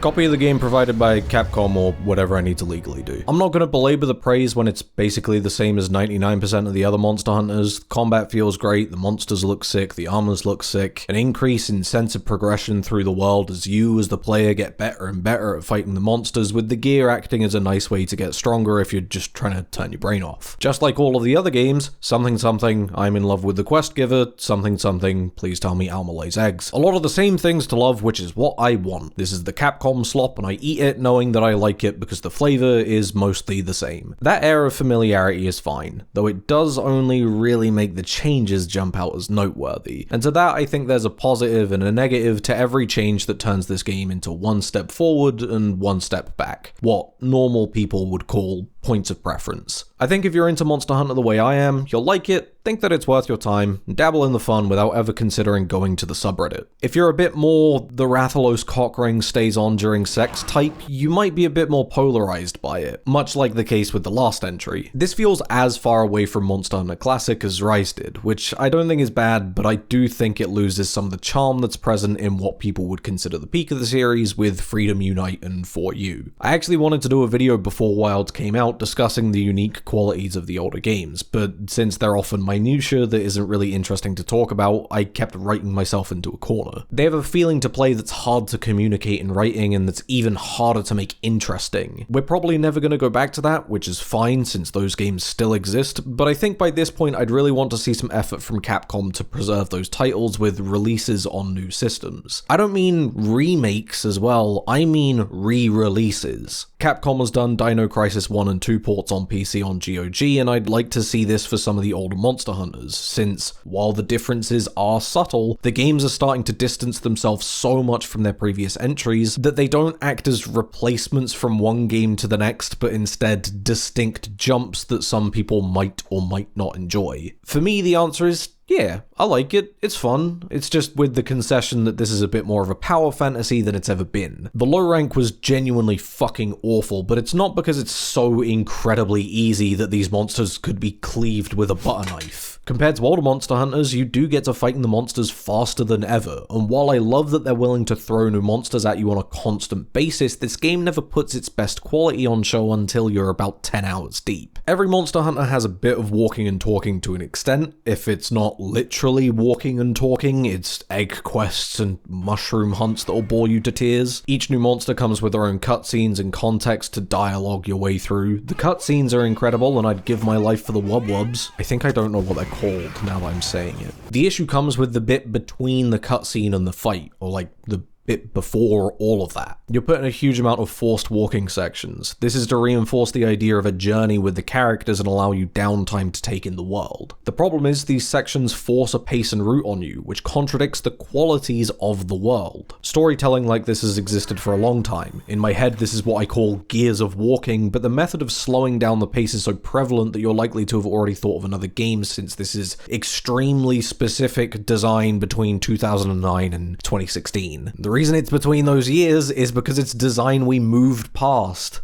Copy of the game provided by Capcom or whatever I need to legally do. I'm not going to belabor the praise when it's basically the same as 99% of the other Monster Hunters. Combat feels great, the monsters look sick, the armors look sick, an increase in sense of progression through the world as you as the player get better and better at fighting the monsters, with the gear acting as a nice way to get stronger if you're just trying to turn your brain off. Just like all of the other games, something something, I'm in love with the quest giver, something something, please tell me Alma lays eggs. A lot of the same things to love, which is what I want. This is the Capcom slop and I eat it knowing that I like it because the flavor is mostly the same. That air of familiarity is fine, though it does only really make the changes jump out as noteworthy. And to that I think there's a positive and a negative to every change that turns this game into one step forward and one step back. What normal people would call points of preference. I think if you're into Monster Hunter the way I am, you'll like it, think that it's worth your time, and dabble in the fun without ever considering going to the subreddit. If you're a bit more the Rathalos cockring stays on during sex type, you might be a bit more polarized by it, much like the case with the last entry. This feels as far away from Monster Hunter Classic as Rise did, which I don't think is bad, but I do think it loses some of the charm that's present in what people would consider the peak of the series with Freedom Unite and For You. I actually wanted to do a video before Wilds came out discussing the unique qualities of the older games, but since they're often minutiae that isn't really interesting to talk about, I kept writing myself into a corner. They have a feeling to play that's hard to communicate in writing and that's even harder to make interesting. We're probably never going to go back to that, which is fine since those games still exist, but I think by this point I'd really want to see some effort from Capcom to preserve those titles with releases on new systems. I don't mean remakes as well, I mean re-releases. Capcom has done Dino Crisis 1 and 2 ports on PC on GOG, and I'd like to see this for some of the older Monster Hunters, since, while the differences are subtle, the games are starting to distance themselves so much from their previous entries that they don't act as replacements from one game to the next, but instead distinct jumps that some people might or might not enjoy. For me, the answer is yeah, I like it, it's fun, it's just with the concession that this is a bit more of a power fantasy than it's ever been. The low rank was genuinely fucking awful, but it's not because it's so incredibly easy that these monsters could be cleaved with a butter knife. Compared to older Monster Hunters, you do get to fighting the monsters faster than ever, and while I love that they're willing to throw new monsters at you on a constant basis, this game never puts its best quality on show until you're about 10 hours deep. Every Monster Hunter has a bit of walking and talking to an extent. If it's not literally walking and talking, it's egg quests and mushroom hunts that'll bore you to tears. Each new monster comes with their own cutscenes and context to dialogue your way through. The cutscenes are incredible and I'd give my life for the wub-wubs. I think I don't know what they're called now that I'm saying it. The issue comes with the bit between the cutscene and the fight, or like the bit before all of that. You're put in a huge amount of forced walking sections. This is to reinforce the idea of a journey with the characters and allow you downtime to take in the world. The problem is these sections force a pace and route on you, which contradicts the qualities of the world. Storytelling like this has existed for a long time. In my head, this is what I call gears of walking, but the method of slowing down the pace is so prevalent that you're likely to have already thought of another game, since this is extremely specific design between 2009 and 2016. The reason it's between those years is because it's design we moved past.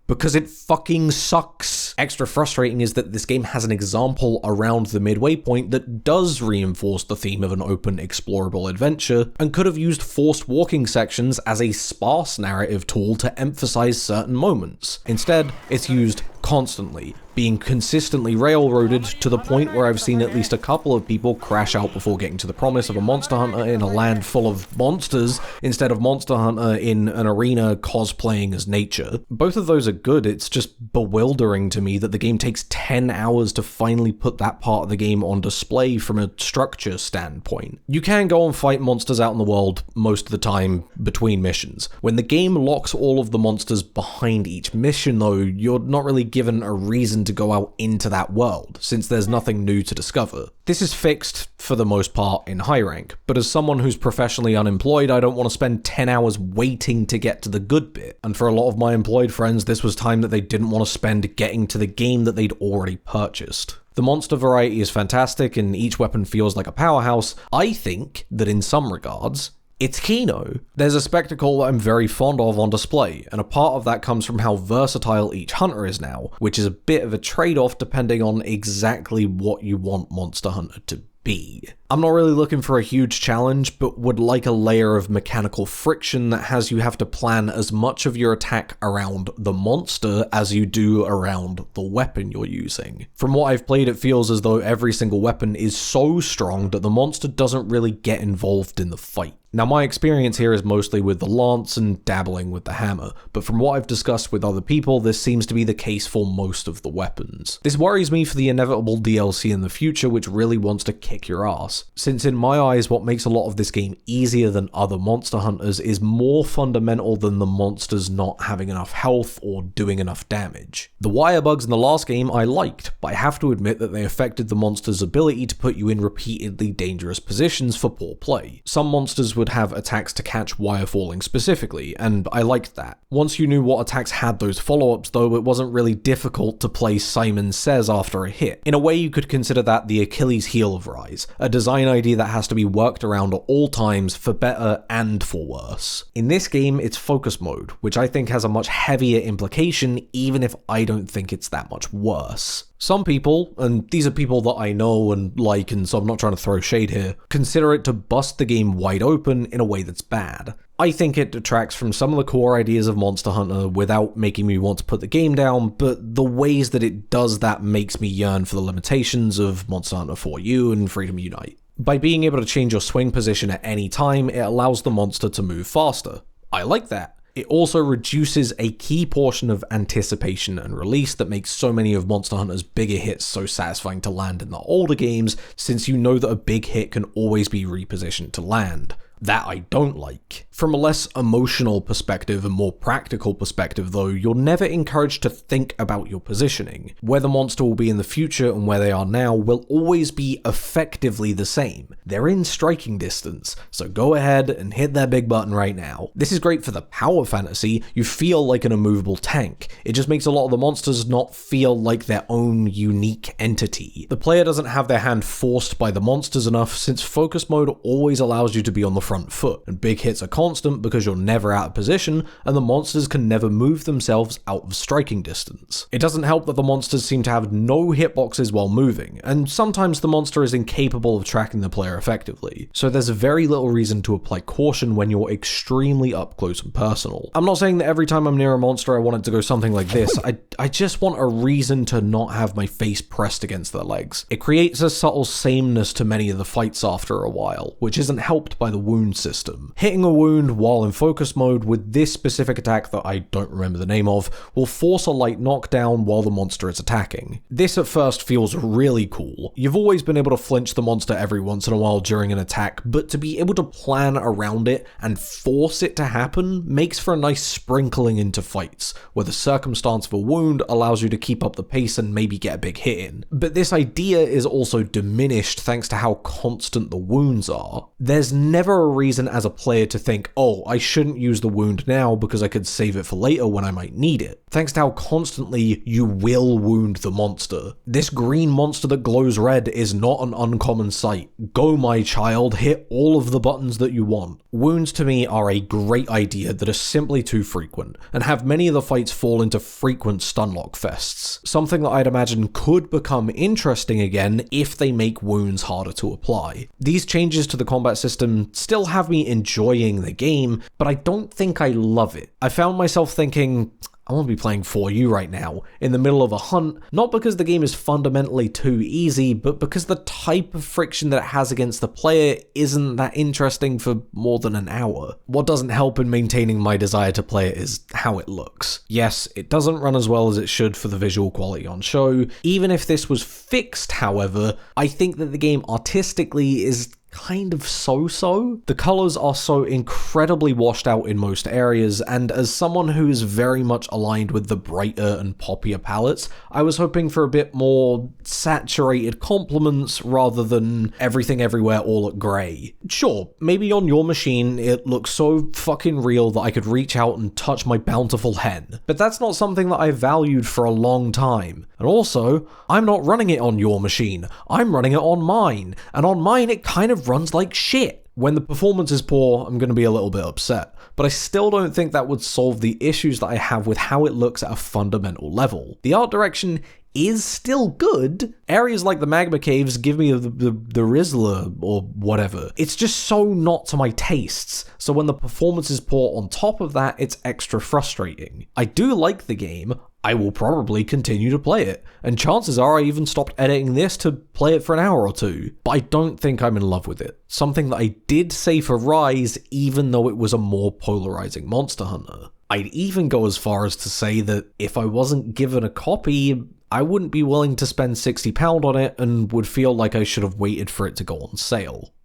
Because it fucking sucks. Extra frustrating is that this game has an example around the midway point that does reinforce the theme of an open, explorable adventure, and could have used forced walking sections as a sparse narrative tool to emphasize certain moments. Instead, it's used constantly, being consistently railroaded to the point where I've seen at least a couple of people crash out before getting to the promise of a Monster Hunter in a land full of monsters instead of Monster Hunter in an arena cosplaying as nature. Both of those are good, it's just bewildering to me that the game takes 10 hours to finally put that part of the game on display from a structure standpoint. You can go and fight monsters out in the world most of the time between missions. When the game locks all of the monsters behind each mission though, you're not really given a reason to go out into that world, since there's nothing new to discover. This is fixed, for the most part, in high rank, but as someone who's professionally unemployed, I don't want to spend 10 hours waiting to get to the good bit, and for a lot of my employed friends, this was time that they didn't want to spend getting to the game that they'd already purchased. The monster variety is fantastic, and each weapon feels like a powerhouse. I think that in some regards, it's Kino. There's a spectacle that I'm very fond of on display, and a part of that comes from how versatile each hunter is now, which is a bit of a trade-off depending on exactly what you want Monster Hunter to be. I'm not really looking for a huge challenge, but would like a layer of mechanical friction that has you have to plan as much of your attack around the monster as you do around the weapon you're using. From what I've played, it feels as though every single weapon is so strong that the monster doesn't really get involved in the fight. Now, my experience here is mostly with the lance and dabbling with the hammer, but from what I've discussed with other people, this seems to be the case for most of the weapons. This worries me for the inevitable DLC in the future, which really wants to kick your ass, since in my eyes, what makes a lot of this game easier than other Monster Hunters is more fundamental than the monsters not having enough health or doing enough damage. The wire bugs in the last game I liked, but I have to admit that they affected the monster's ability to put you in repeatedly dangerous positions for poor play. Some monsters would have attacks to catch wire falling specifically, and I liked that. Once you knew what attacks had those follow-ups though, it wasn't really difficult to play Simon Says after a hit. In a way, you could consider that the Achilles heel of Rise, a design idea that has to be worked around at all times for better and for worse. In this game, it's focus mode, which I think has a much heavier implication, even if I don't think it's that much worse. Some people, and these are people that I know and like, and so I'm not trying to throw shade here, consider it to bust the game wide open in a way that's bad. I think it detracts from some of the core ideas of Monster Hunter without making me want to put the game down, but the ways that it does that makes me yearn for the limitations of Monster Hunter 4U and Freedom Unite. By being able to change your swing position at any time, it allows the monster to move faster. I like that. It also reduces a key portion of anticipation and release that makes so many of Monster Hunter's bigger hits so satisfying to land in the older games, since you know that a big hit can always be repositioned to land. That I don't like. From a less emotional perspective and more practical perspective though, you're never encouraged to think about your positioning. Where the monster will be in the future and where they are now will always be effectively the same. They're in striking distance, so go ahead and hit that big button right now. This is great for the power fantasy. You feel like an immovable tank. It just makes a lot of the monsters not feel like their own unique entity. The player doesn't have their hand forced by the monsters enough, since focus mode always allows you to be on the front foot, and big hits are constant because you're never out of position and the monsters can never move themselves out of striking distance. It doesn't help that the monsters seem to have no hitboxes while moving, and sometimes the monster is incapable of tracking the player effectively, so there's very little reason to apply caution when you're extremely up close and personal. I'm not saying that every time I'm near a monster I want it to go something like this, I just want a reason to not have my face pressed against their legs. It creates a subtle sameness to many of the fights after a while, which isn't helped by the wound system. Hitting a wound while in focus mode with this specific attack that I don't remember the name of will force a light knockdown while the monster is attacking. This at first feels really cool. You've always been able to flinch the monster every once in a while during an attack, but to be able to plan around it and force it to happen makes for a nice sprinkling into fights, where the circumstance of a wound allows you to keep up the pace and maybe get a big hit in. But this idea is also diminished thanks to how constant the wounds are. There's never a reason as a player to think, oh, I shouldn't use the wound now because I could save it for later when I might need it, thanks to how constantly you will wound the monster. This green monster that glows red is not an uncommon sight. Go, my child, hit all of the buttons that you want. Wounds to me are a great idea that are simply too frequent, and have many of the fights fall into frequent stunlock fests, something that I'd imagine could become interesting again if they make wounds harder to apply. These changes to the combat system still have me enjoying the game, but I don't think I love it. I found myself thinking, I want to be playing 4U right now, in the middle of a hunt, not because the game is fundamentally too easy, but because the type of friction that it has against the player isn't that interesting for more than an hour. What doesn't help in maintaining my desire to play it is how it looks. Yes, it doesn't run as well as it should for the visual quality on show. Even if this was fixed, however, I think that the game artistically is kind of so-so. The colors are so incredibly washed out in most areas, and as someone who is very much aligned with the brighter and poppier palettes, I was hoping for a bit more saturated complements rather than everything everywhere all at grey. Sure, maybe on your machine it looks so fucking real that I could reach out and touch my bountiful hen, but that's not something that I valued for a long time. And also, I'm not running it on your machine, I'm running it on mine, and on mine it kind of runs like shit. When the performance is poor, I'm going to be a little bit upset, but I still don't think that would solve the issues that I have with how it looks at a fundamental level. The art direction is still good. Areas like the magma caves give me the Rizzler or whatever. It's just so not to my tastes. So when the performance is poor on top of that, it's extra frustrating. I do like the game. I will probably continue to play it, and chances are I even stopped editing this to play it for an hour or two, but I don't think I'm in love with it. Something that I did say for Rise, even though it was a more polarizing Monster Hunter. I'd even go as far as to say that if I wasn't given a copy, I wouldn't be willing to spend £60 on it and would feel like I should have waited for it to go on sale.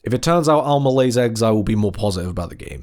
If it turns out Alma lays eggs, I will be more positive about the game.